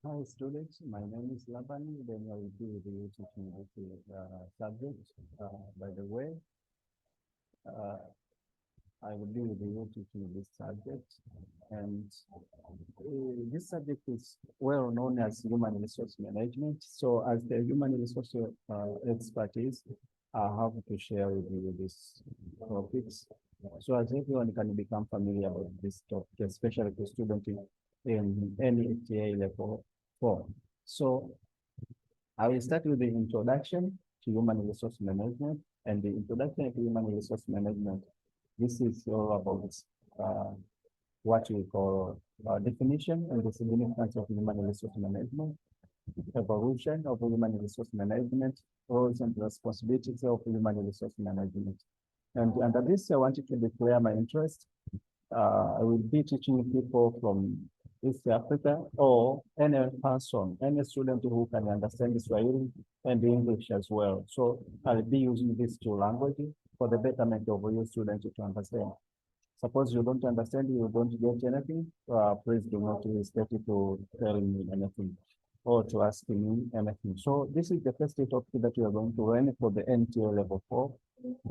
Hi students, my name is Laban. Then I will be the teaching this subject. By the way, uh, I will be with you teaching this subject, and this subject is well known as human resource management. So, as the human resource expertise, I have to share with you these topics, so as everyone can become familiar with this topic, especially the student in any ATA level 4. So, I will start with the introduction to human resource management, and the introduction to human resource management. This is all about uh, what we call definition and the significance of human resource management, evolution of human resource management, roles and responsibilities of human resource management. And under this, I wanted to declare my interest. I will be teaching people from East Africa or any person, any student who can understand Swahili and English as well. So I'll be using these two languages for the betterment of your students to understand. Suppose you don't understand, you don't get anything, please do not hesitate to tell me anything or to ask me anything. So this is the first topic that we are going to learn for the NTA level 4,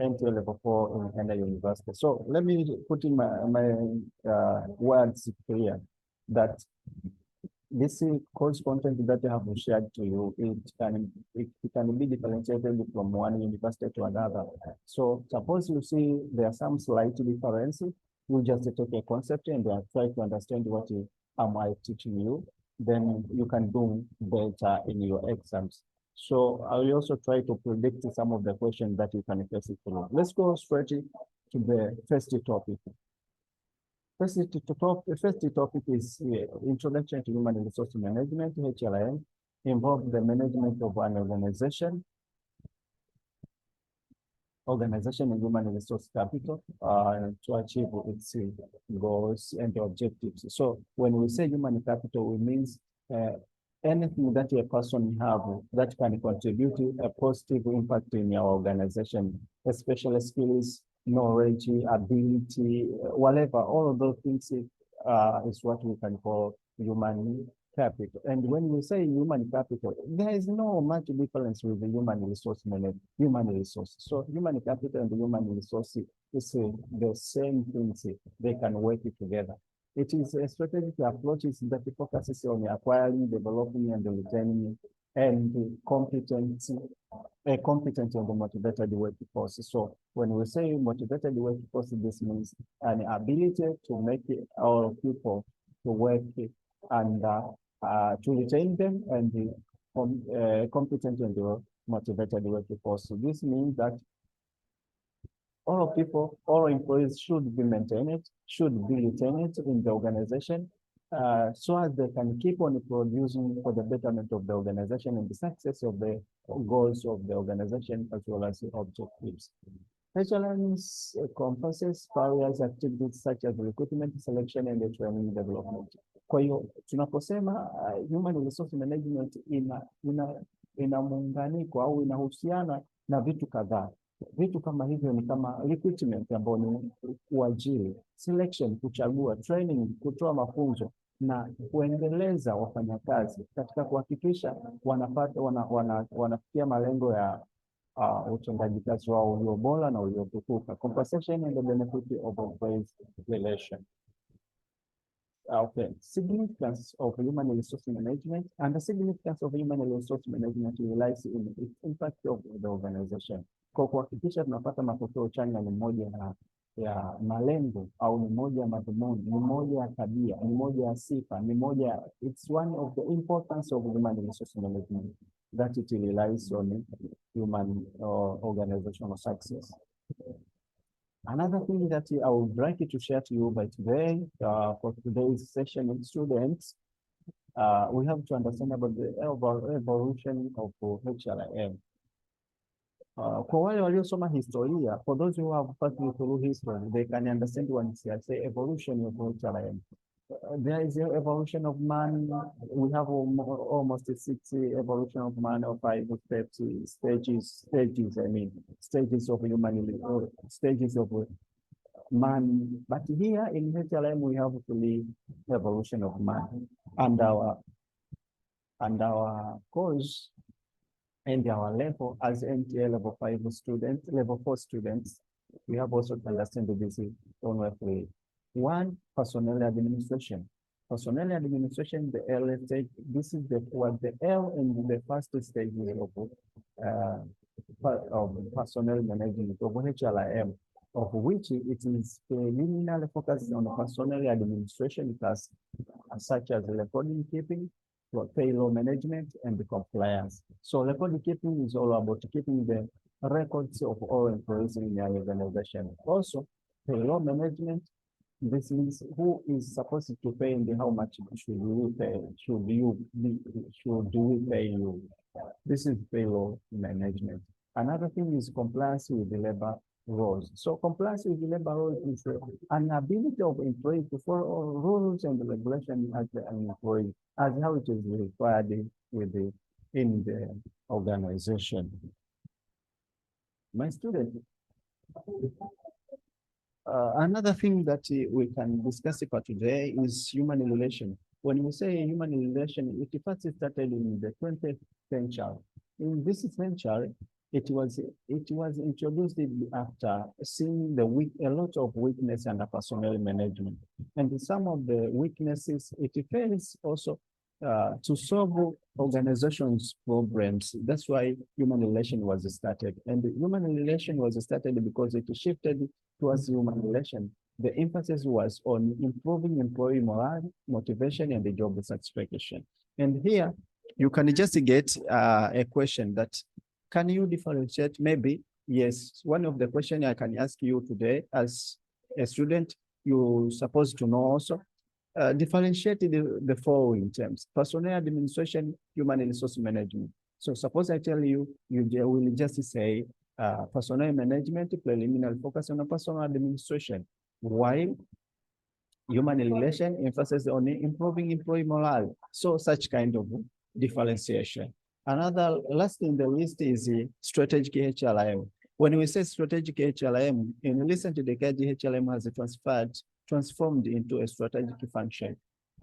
NTA level 4 in Kenya University. So let me put in my words clear that this course content that I have shared to you, it can be differentiated from one university to another. So suppose you see there are some slight differences, you just take a concept and try to understand what am I teaching you, then you can do better in your exams. So I will also try to predict some of the questions that you can face it through. Let's go straight to the first topic. First topic is Introduction to Human Resource Management, HLM, involves the management of an organization and human resource capital to achieve its goals and objectives. So when we say human capital, it means uh, anything that a person have that can contribute to a positive impact in your organization, especially skills, knowledge, ability, whatever, all of those things is what we can call human capital. And when we say human capital, there is no much difference with the human resource management, human resource. So human capital and human resource is the same things. They can work together. It is a strategic approach that focuses on acquiring, developing, and retaining and a competent and motivated workforce. So when we say motivated workforce, this means an ability to make our people to work and to retain them and the competent and motivated workforce. So this means that all people, all employees should be maintained, should be retained in the organization, so as they can keep on producing for the betterment of the organization and the success of the goals of the organization as well as the objectives. HLMs encompasses various activities such as recruitment, selection, and training development. Kwa hiyo tunaposema human resource management ina muunganiko au inahusiana na vitu kadhaa. Vitu kama hivyo ni kama recruitment ambao ni uajiri, selection kuchagua, training kutoa mafunzo na kuendeleza wafanyakazi katika kuhakikisha wanafikia malengo ya utendaji kazi wao ulio bora na uliotukuka. Compensation and the benefit of a based relation. Okay, significance of human resource management and the significance of human resource management relies in its impact of the organization. Kwa kuhakikisha tunapata matokeo chanya ni moja ya malengo au ni moja ya madhumuni, ni moja ya tabia, ni moja ya sifa, ni moja, it's one of the importance of human resource management that it relies on human organizational success. Another thing that I would like to share to you by today, for today's session with students, we have to understand about the evolution of HLIM. Kwa wale waliosoma historia, for those who have passed through history, they can understand when I say evolution of HLIM. There is an evolution of man. We have almost 60 evolution of man or 5 steps, stages, I mean, stages of humanity, stages of man. But here in HLM, we have the evolution of man. And our And our course and our level as NTA level 5 students, level 4 students, we have also to understand this one way. One, personnel administration. Personnel administration, the L stage, this is what the L in the first stage of personnel management of HLIM, of which it is preliminary focused on personnel administration tasks such as recording keeping, payroll management, and the compliance. So record keeping is all about keeping the records of all employees in your organization. Also, payroll management, this means who is supposed to pay and how much should you pay, should we pay you. This is payroll management. Another thing is compliance with the labor rules. So compliance with the labor rules is an ability of employee to follow rules and regulations as an employee, as how it is required in the organization. My student, another thing that we can discuss for today is human relation. When we say human relation, it first started in the 20th century. In this century, it was introduced after seeing a lot of weakness under personnel management. And some of the weaknesses, it fails also to solve organizations' problems. That's why human relation was started. And human relation was started because it shifted towards human relation. The emphasis was on improving employee morale, motivation, and the job satisfaction. And here, you can just get a question that, can you differentiate? Maybe, yes. One of the questions I can ask you today as a student, you're supposed to know also, differentiate the following terms: personnel administration, human resource management. So suppose I tell you, you will just say personnel management, preliminary focus on personnel administration, while human relation emphasis on improving employee morale. So such kind of differentiation. Another last in the list is strategic HLIM. When we say strategic HLIM, in recent decades, HLIM has transformed into a strategic function.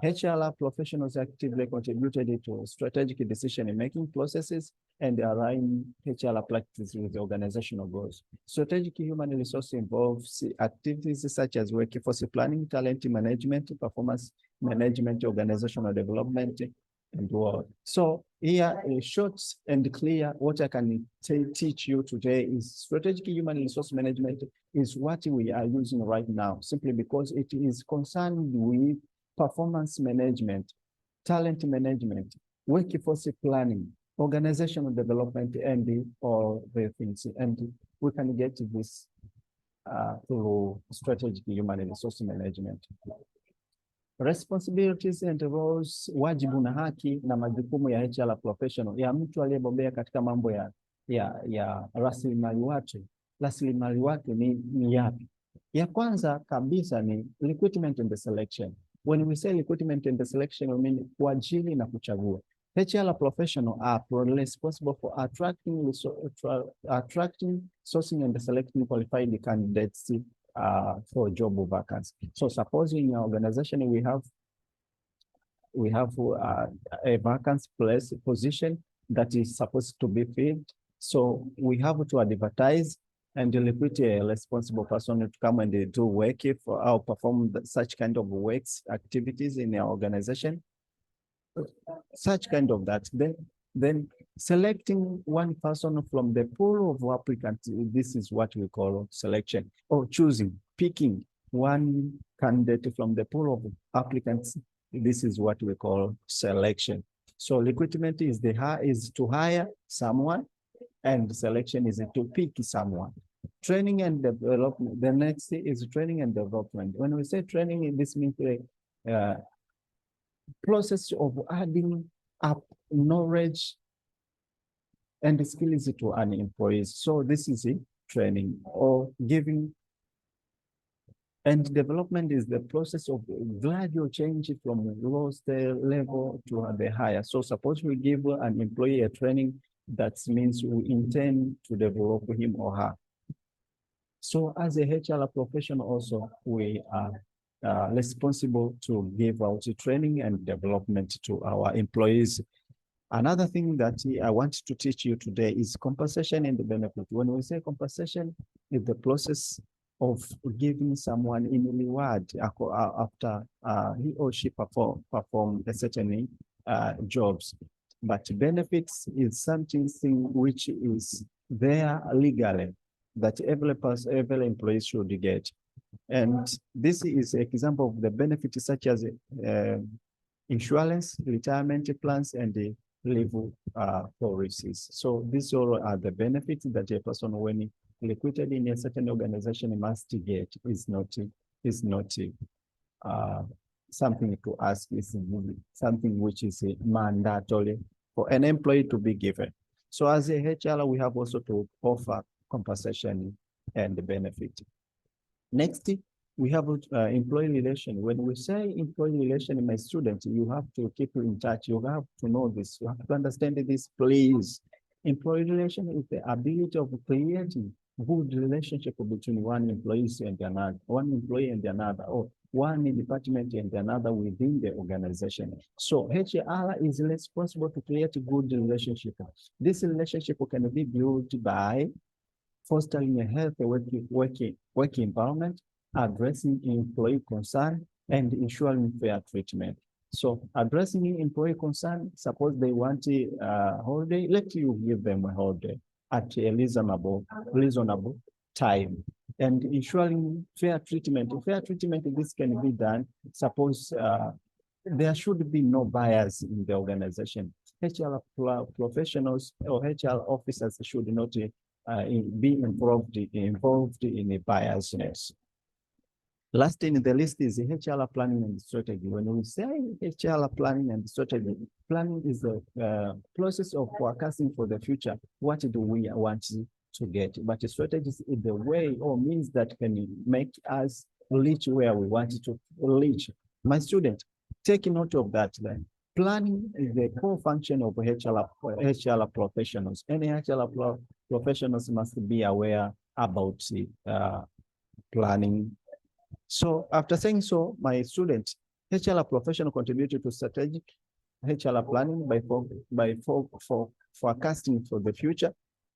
HR professionals actively contributed to strategic decision-making processes and align HR practices with organizational goals. Strategic human resource involves activities such as workforce planning, talent management, performance management, organizational development, and work. So here, short and clear, what I can teach you today is strategic human resource management is what we are using right now, simply because it is concerned with performance management, talent management, workforce planning, organizational development, and all the things. And we can get this through strategic human resource management. Responsibilities and roles, wajibu na haki na majukumu ya HR professional, ya mtu aliyebobea katika mambo ya rasilimali watu. Rasilimali watu ni yapi? Ya kwanza kabisa ni recruitment and selection. When we say recruitment and selection, we mean kuajiri na kuchagua. HR professional are responsible for attracting, sourcing, and selecting qualified candidates for job vacancies. So suppose in your organization we have a vacant position that is supposed to be filled. So we have to advertise and recruit a responsible person to come and do work or perform such kind of works activities in our organization. Such kind of that. Then selecting one person from the pool of applicants, this is what we call selection, or picking one candidate from the pool of applicants. This is what we call selection. So recruitment is to hire someone, and selection is to pick someone. Training and development. The next is training and development. When we say training, this means the process of adding up knowledge and skills to an employee. So this is a training or giving. And development is the process of gradual change from the lowest level to the higher. So suppose we give an employee a training, that means we intend to develop him or her. So as a HR professional also, we are responsible to give out training and development to our employees. Another thing that I want to teach you today is compensation and the benefit. When we say compensation, is the process of giving someone in reward after he or she perform a certain jobs. But benefits is something which is there legally that every employee should get. And this is an example of the benefits such as insurance, retirement plans, and the leave policies. So these all are the benefits that a person, when recruited in a certain organization, must get. Is not something to ask, is something which is mandatory for an employee to be given. So as a HR, we have also to offer compensation and benefit. Next, we have employee relation. When we say employee relation, my students, you have to keep in touch. You have to know this. You have to understand this, please. Employee relation is the ability of creating good relationship between one employee and another, or one department and another within the organization. So HR is responsible to create a good relationship. This relationship can be built by fostering a healthy working environment, addressing employee concern, and ensuring fair treatment. So addressing employee concern, suppose they want a holiday, let you give them a holiday at a reasonable time. And ensuring fair treatment. Fair treatment, this can be done, suppose there should be no bias in the organization. HR professionals or HR officers should not be involved in a biasness. Last in the list is HR planning and strategy. When we say HR planning and strategy, planning is the process of forecasting for the future. What do we want to get? But the strategy is the way or means that can make us reach where we want to reach. My student, take note of that then. Planning is the core function of HR professionals. Any HR professionals must be aware about planning. So after saying so, my students, HR professional contributed to strategic HR planning by forecasting for the future,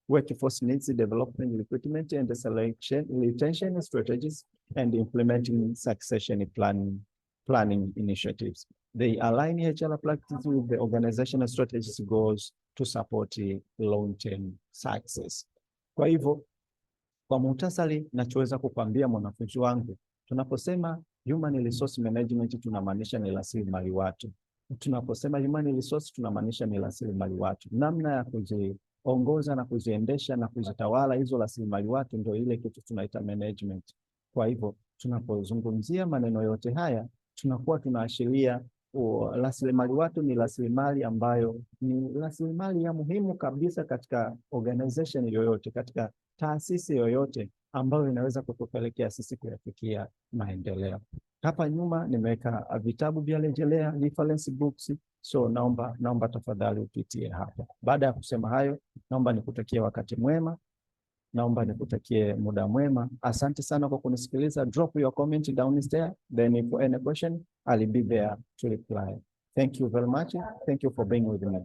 workforce needs development, recruitment, and the selection, retention strategies, and implementing succession planning initiatives. They align HR practices with the organizational strategies goals to support long-term success. Kwa hivyo, kwa muhtasari, nachoweza kukwambia mwanafunzi wangu, tunaposema human resource management tunamaanisha ni rasilimali watu. Tunaposema human resource tunamaanisha ni rasilimali watu. Namna ya kuziongoza na kuziendesha na kuzitawala hizo rasilimali watu ndio ile kitu tunaita management. Kwa hivyo, tunapozungumzia maneno yote haya, tunakuwa tunaashiria rasilimali watu ni rasilimali ambayo ni rasilimali ya muhimu kabisa katika organization yoyote, katika taasisi yoyote ambayo inaweza kutupelekea sisi kuyafikia maendeleo. Hapa nyuma nimeweka vitabu vya rejelea, reference books, so naomba tafadhali upitie hapa. Baada ya kusema hayo, naomba nikutakie wakati mwema. Naomba nikutakie muda mwema. Asante sana kwa kunisikiliza. Drop your comment down there. Then if any question, I'll be there to reply. Thank you very much. Thank you for being with me.